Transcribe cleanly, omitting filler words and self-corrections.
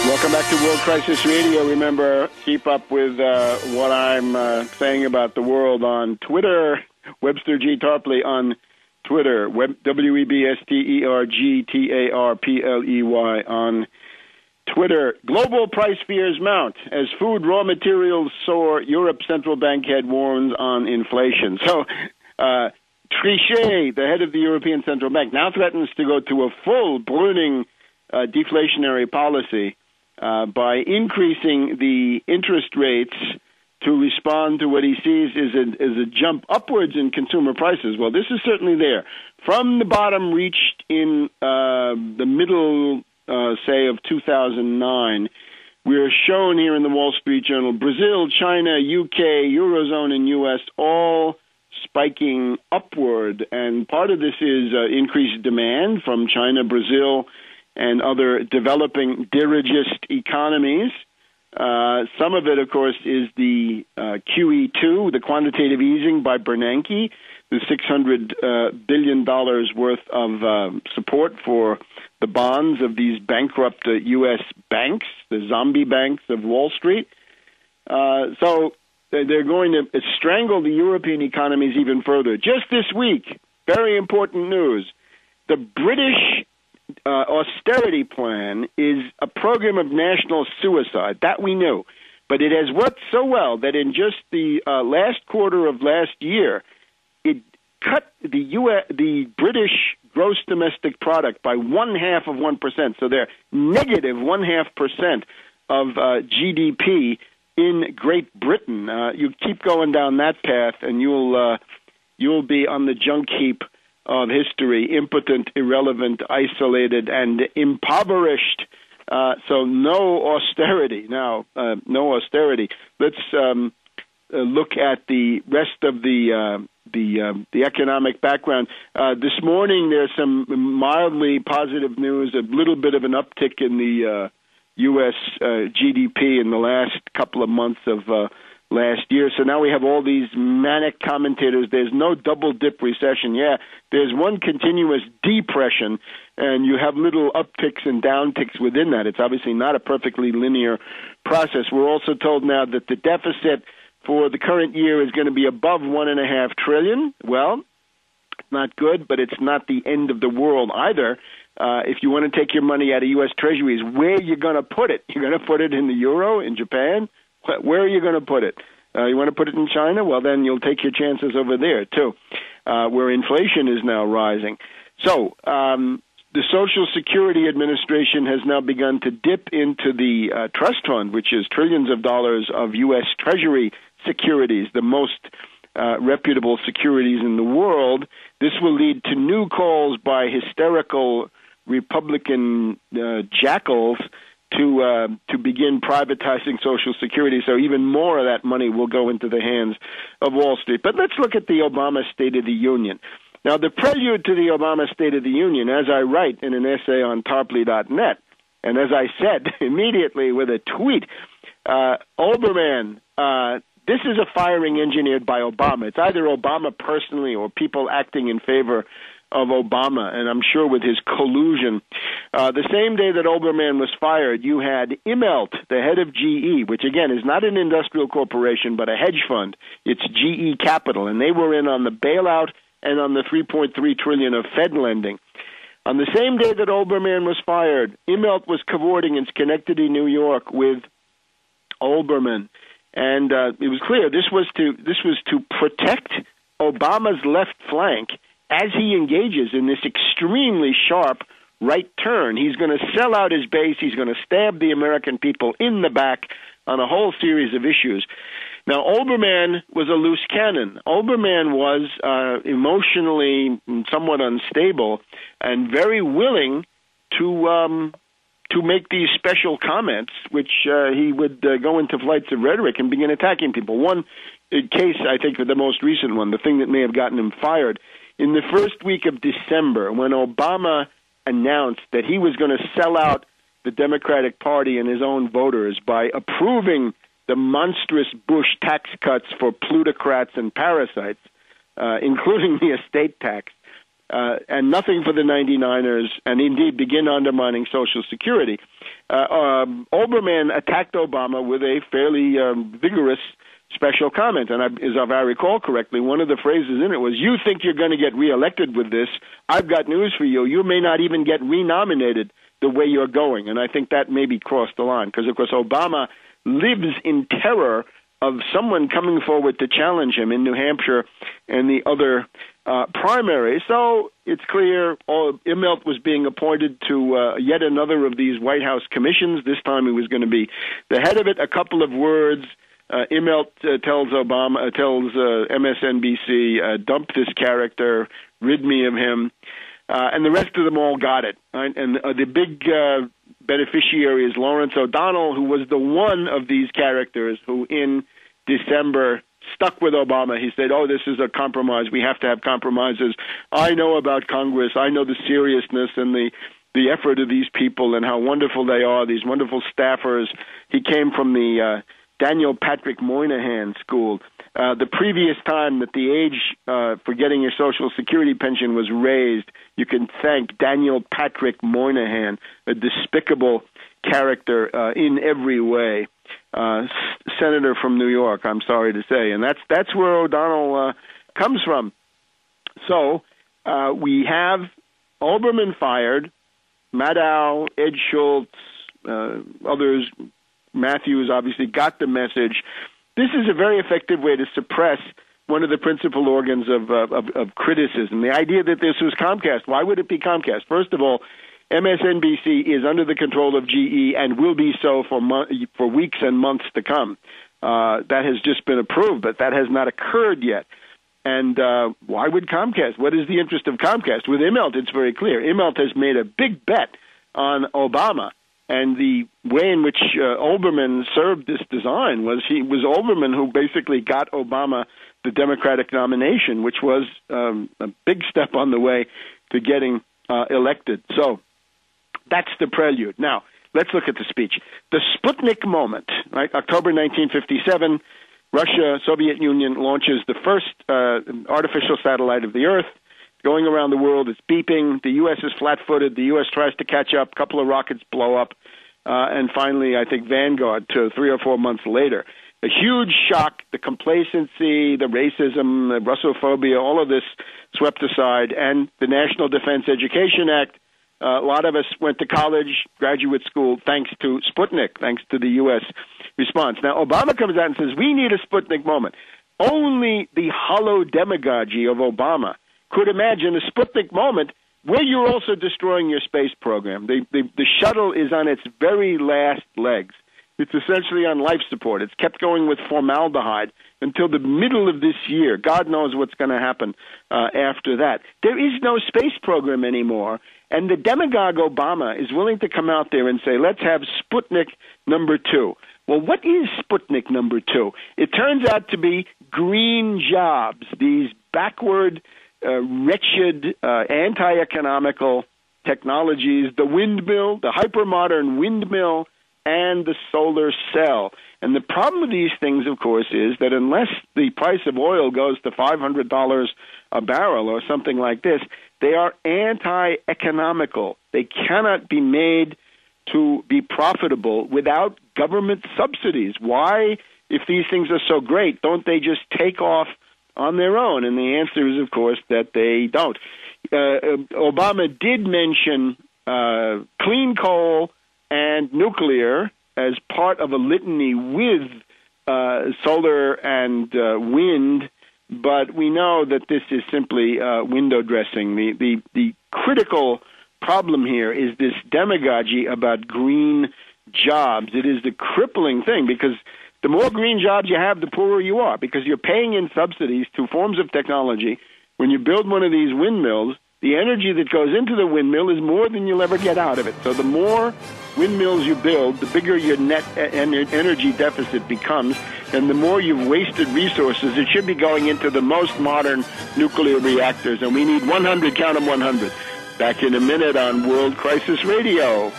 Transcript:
Welcome back to World Crisis Radio. Remember, keep up with what I'm saying about the world on Twitter. Webster G. Tarpley on Twitter. WebsterGTarpley on Twitter. Global price fears mount as food raw materials soar. Europe's central bank head warns on inflation. So, Trichet, the head of the European Central Bank, now threatens to go to a full ballooning deflationary policy by increasing the interest rates to respond to what he sees is a jump upwards in consumer prices. Well, this is certainly there. From the bottom reached in the middle, say, of 2009, we are shown here in the Wall Street Journal, Brazil, China, UK, Eurozone, and U.S. all spiking upward. And part of this is increased demand from China, Brazil, and other developing dirigist economies. Some of it, of course, is the QE2, the quantitative easing by Bernanke, the $600 billion worth of support for the bonds of these bankrupt U.S. banks, the zombie banks of Wall Street. So they're going to strangle the European economies even further. Just this week, very important news, the British austerity plan is a program of national suicide. That we knew. But it has worked so well that in just the last quarter of last year, it cut the British gross domestic product by 0.5%. So they're negative 0.5% of GDP in Great Britain. You keep going down that path, and you'll be on the junk heap of history, impotent, irrelevant, isolated, and impoverished. So no austerity. Now, no austerity. Let's look at the rest of the economic background. This morning, there's some mildly positive news, a little bit of an uptick in the U.S. GDP in the last couple of months of last year. So now we have all these manic commentators. There's no double-dip recession. Yeah, there's one continuous depression, and you have little upticks and downticks within that. It's obviously not a perfectly linear process. We're also told now that the deficit for the current year is going to be above $1.5 trillion. Well, it's not good, but it's not the end of the world either. If you want to take your money out of U.S. Treasuries, where are you going to put it? You're going to put it in the euro, in Japan? Where are you going to put it? You want to put it in China? Well, then you'll take your chances over there, too, where inflation is now rising. So the Social Security Administration has now begun to dip into the trust fund, which is trillions of dollars of U.S. Treasury securities, the most reputable securities in the world. This will lead to new calls by hysterical Republican jackals to begin privatizing Social Security, so even more of that money will go into the hands of Wall Street. But let's look at the Obama State of the Union. Now, the prelude to the Obama State of the Union, as I write in an essay on Tarpley.net, and as I said immediately with a tweet, Olbermann, this is a firing engineered by Obama. It's either Obama personally or people acting in favor of Obama, and I'm sure with his collusion. The same day that Olbermann was fired, you had Immelt, the head of GE, which again is not an industrial corporation but a hedge fund. It's GE Capital, and they were in on the bailout and on the $3.3 trillion of Fed lending. On the same day that Olbermann was fired, Immelt was cavorting in Schenectady, New York, with Olbermann, and it was clear this was to protect Obama's left flank as he engages in this extremely sharp right turn. He's going to sell out his base. He's going to stab the American people in the back on a whole series of issues. Now, Olbermann was a loose cannon. Olbermann was emotionally somewhat unstable and very willing to make these special comments, which he would go into flights of rhetoric and begin attacking people. One case, I think, the most recent one, the thing that may have gotten him fired, in the first week of December, when Obama announced that he was going to sell out the Democratic Party and his own voters by approving the monstrous Bush tax cuts for plutocrats and parasites, including the estate tax, and nothing for the 99ers, and indeed begin undermining Social Security. Olbermann attacked Obama with a fairly vigorous special comment, and as I recall correctly, one of the phrases in it was, "You think you're going to get reelected with this? I've got news for you. You may not even get renominated the way you're going." And I think that maybe crossed the line, because, of course, Obama lives in terror of someone coming forward to challenge him in New Hampshire and the other primaries. So it's clear Immelt was being appointed to yet another of these White House commissions. This time he was going to be the head of it. A couple of words. Immelt tells MSNBC, dump this character, rid me of him, and the rest of them all got it. Right? And the big beneficiary is Lawrence O'Donnell, who was the one of these characters who in December stuck with Obama. He said, this is a compromise. We have to have compromises. I know about Congress. I know the seriousness and the effort of these people and how wonderful they are, these wonderful staffers. He came from the Daniel Patrick Moynihan School. The previous time that the age for getting your Social Security pension was raised, you can thank Daniel Patrick Moynihan, a despicable character in every way. Senator from New York, I'm sorry to say. And that's where O'Donnell comes from. So we have Olbermann fired, Maddow, Ed Schultz, others, Matthews obviously got the message. This is a very effective way to suppress one of the principal organs of criticism. The idea that this was Comcast. Why would it be Comcast? First of all, MSNBC is under the control of GE and will be so for weeks and months to come. That has just been approved, but that has not occurred yet. And why would Comcast? What is the interest of Comcast? With Immelt, it's very clear. Immelt has made a big bet on Obama. And the way in which Olbermann served this design was Olbermann who basically got Obama the Democratic nomination, which was a big step on the way to getting elected. So that's the prelude. Now, let's look at the speech. The Sputnik moment, right? October 1957, Russia, Soviet Union launches the first artificial satellite of the Earth. Going around the world, it's beeping. The U.S. is flat-footed. The U.S. tries to catch up. A couple of rockets blow up. And finally, I think Vanguard, 3 or 4 months later. A huge shock, the complacency, the racism, the Russophobia, all of this swept aside. And the National Defense Education Act, a lot of us went to college, graduate school, thanks to Sputnik, thanks to the U.S. response. Now, Obama comes out and says, we need a Sputnik moment. Only the hollow demagogy of Obama could imagine a Sputnik moment where you're also destroying your space program. The shuttle is on its very last legs. It's essentially on life support. It's kept going with formaldehyde until the middle of this year. God knows what's going to happen after that. There is no space program anymore, and the demagogue Obama is willing to come out there and say, let's have Sputnik number 2. Well, what is Sputnik number 2? It turns out to be green jobs, these backward, wretched, anti-economical technologies, the windmill, the hypermodern windmill, and the solar cell. And the problem with these things, of course, is that unless the price of oil goes to $500 a barrel or something like this, they are anti-economical. They cannot be made to be profitable without government subsidies. Why, if these things are so great, don't they just take off on their own? And the answer is, of course, that they don't. Obama did mention clean coal and nuclear as part of a litany with solar and wind, but we know that this is simply window dressing. The critical problem here is this demagogy about green jobs. It is the crippling thing, because the more green jobs you have, the poorer you are, because you're paying in subsidies to forms of technology. When you build one of these windmills, the energy that goes into the windmill is more than you'll ever get out of it. So the more windmills you build, the bigger your net energy deficit becomes, and the more you've wasted resources. It should be going into the most modern nuclear reactors, and we need 100, count them 100. Back in a minute on World Crisis Radio.